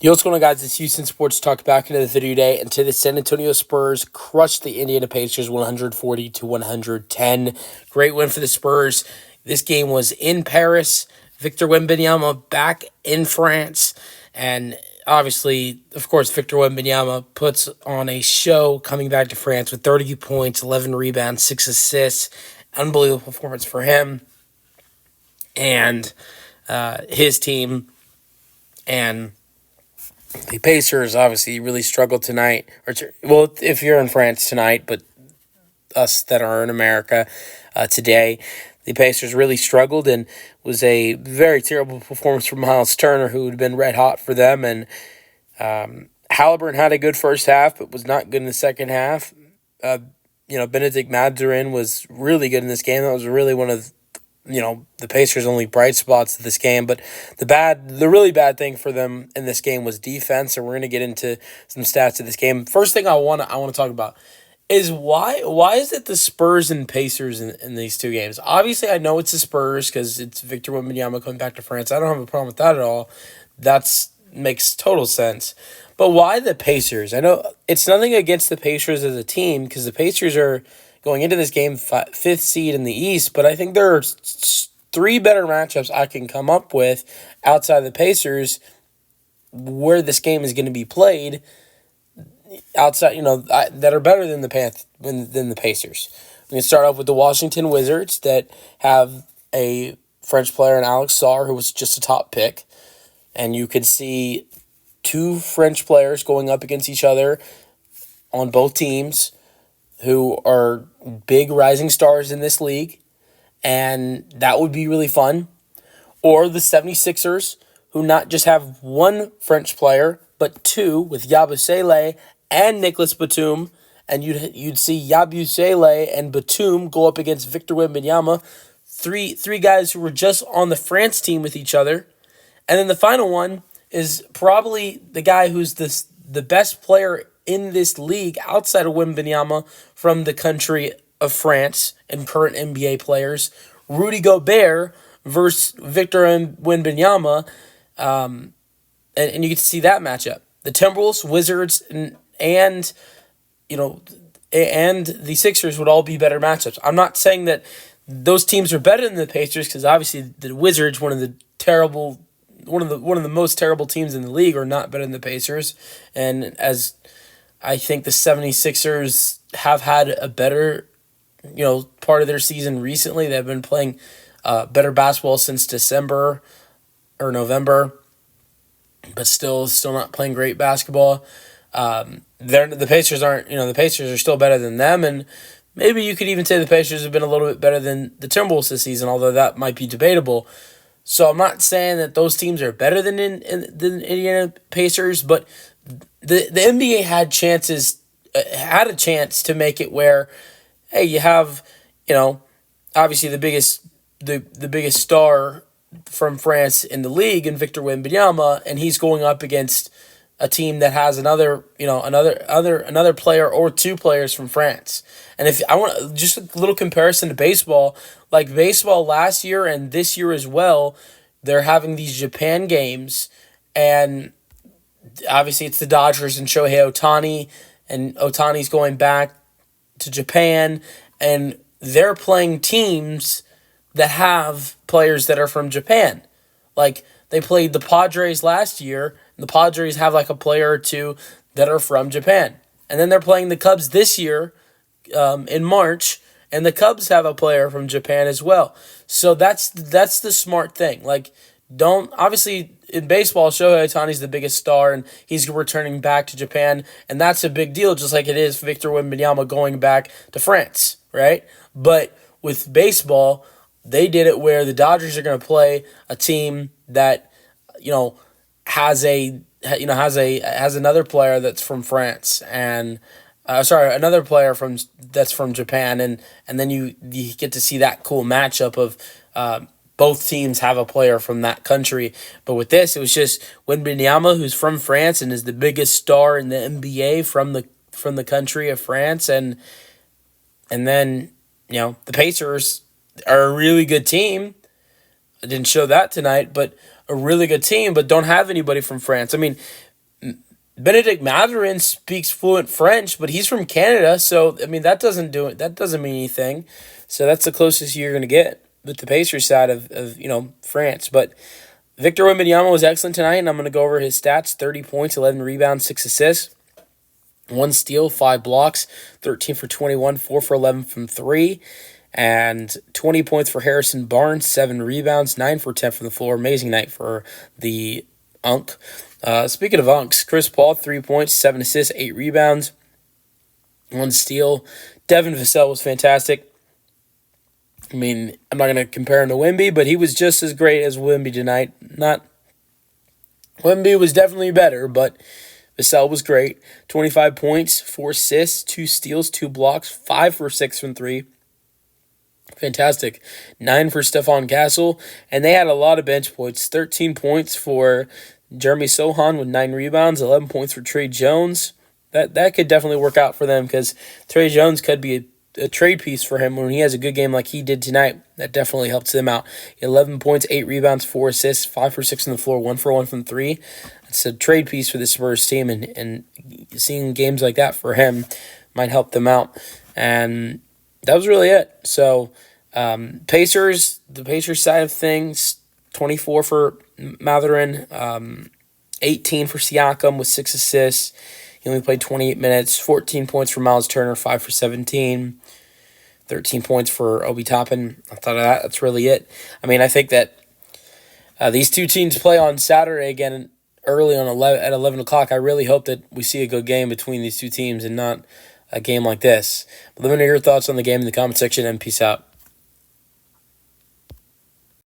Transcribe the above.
Yo, what's going on, guys? It's Houston Sports Talk back into the video today, and today the San Antonio Spurs crushed the Indiana Pacers 140-110. Great win for the Spurs. This game was in Paris. Victor Wembanyama back in France, and obviously, of course, Victor Wembanyama puts on a show coming back to France with 30 points, 11 rebounds, 6 assists. Unbelievable performance for him and his team. And the Pacers obviously really struggled tonight. Well, if you're in France tonight, but us that are in America today, the Pacers really struggled, and was a very terrible performance from Miles Turner, who had been red hot for them. And Halliburton had a good first half, but was not good in the second half. Benedict Mathurin was really good in this game. That was really one of the Pacers' only bright spots of this game. But the really bad thing for them in this game was defense, and we're going to get into some stats of this game. First thing I want to talk about is why is it the Spurs and Pacers in these two games? Obviously, I know it's the Spurs because it's Victor Wembanyama coming back to France. I don't have a problem with that at all. That makes total sense. But why the Pacers? I know it's nothing against the Pacers as a team, because the Pacers are going into this game fifth seed in the East, but I think there are three better matchups I can come up with outside the Pacers where this game is going to be played outside, that are better than the Pacers. We can start off with the Washington Wizards that have a French player in Alex Sarr, who was just a top pick, and you could see two French players going up against each other on both teams who are big rising stars in this league, and that would be really fun. Or the 76ers, who not just have one French player, but two, with Yabusele and Nicolas Batum, and you'd see Yabusele and Batum go up against Victor Wembanyama, three guys who were just on the France team with each other. And then the final one is probably the guy who's the best player in this league outside of Wembanyama from the country of France and current NBA players, Rudy Gobert versus Victor Wembanyama, and you get to see that matchup. The Timberwolves, Wizards, and the Sixers would all be better matchups. I'm not saying that those teams are better than the Pacers, because obviously the Wizards, one of the most terrible teams in the league, are not better than the Pacers, and as I think the 76ers have had a better, part of their season recently. They've been playing better basketball since December or November, but still not playing great basketball. The Pacers aren't, the Pacers are still better than them, and maybe you could even say the Pacers have been a little bit better than the Timberwolves this season, although that might be debatable. So I'm not saying that those teams are better than Indiana Pacers, but the NBA had a chance to make it where, hey, you have, obviously the biggest star from France in the league, and Victor Wembanyama, and he's going up against a team that has another player or two players from France. And if I want just a little comparison to baseball, like baseball last year and this year as well, they're having these Japan games, and obviously it's the Dodgers and Shohei Ohtani, and Ohtani's going back to Japan, and they're playing teams that have players that are from Japan. Like, they played the Padres last year, and the Padres have like a player or two that are from Japan. And then they're playing the Cubs this year in March, and the Cubs have a player from Japan as well. So that's the smart thing. Like, obviously in baseball, Shohei Ohtani's the biggest star, and he's returning back to Japan, and that's a big deal, just like it is Victor Wembanyama going back to France, right? But with baseball, they did it where the Dodgers are going to play a team that has another player that's from France, and another player that's from Japan, and then you get to see that cool matchup of both teams have a player from that country. But with this, it was just Wembanyama, who's from France and is the biggest star in the NBA from the country of France, and then the Pacers are a really good team. I didn't show that tonight, but a really good team, but don't have anybody from France. I mean, Benedict Mathurin speaks fluent French, but he's from Canada, so I mean that doesn't do it. That doesn't mean anything. So that's the closest you're going to get with the Pacers side of France. But Victor Wembanyama was excellent tonight, and I'm going to go over his stats: 30 points, 11 rebounds, 6 assists, 1 steal, 5 blocks, 13 for 21, 4 for 11 from 3, and 20 points for Harrison Barnes, 7 rebounds, 9 for 10 from the floor. Amazing night for the Unk. Speaking of Unks, Chris Paul, 3 points, 7 assists, 8 rebounds, 1 steal. Devin Vassell was fantastic. I mean, I'm not going to compare him to Wemby, but he was just as great as Wemby tonight. Wemby was definitely better, but Vassell was great. 25 points, 4 assists, 2 steals, 2 blocks, 5 for 6 from 3. Fantastic. 9 for Stephon Castle, and they had a lot of bench points. 13 points for Jeremy Sohan with 9 rebounds, 11 points for Trey Jones. That could definitely work out for them because Trey Jones could be a trade piece for him when he has a good game like he did tonight. That definitely helps them out. 11 points, 8 rebounds, 4 assists, 5 for 6 on the floor, 1 for 1 from 3. It's a trade piece for the Spurs team, and seeing games like that for him might help them out. And that was really it. So the Pacers side of things, 24 for Mathurin, 18 for Siakam with 6 assists. He only played 28 minutes, 14 points for Miles Turner, 5 for 17, 13 points for Obi Toppin. I thought that's really it. I mean, I think that these two teams play on Saturday again early at 11 o'clock. I really hope that we see a good game between these two teams and not a game like this. But let me know your thoughts on the game in the comment section, and peace out.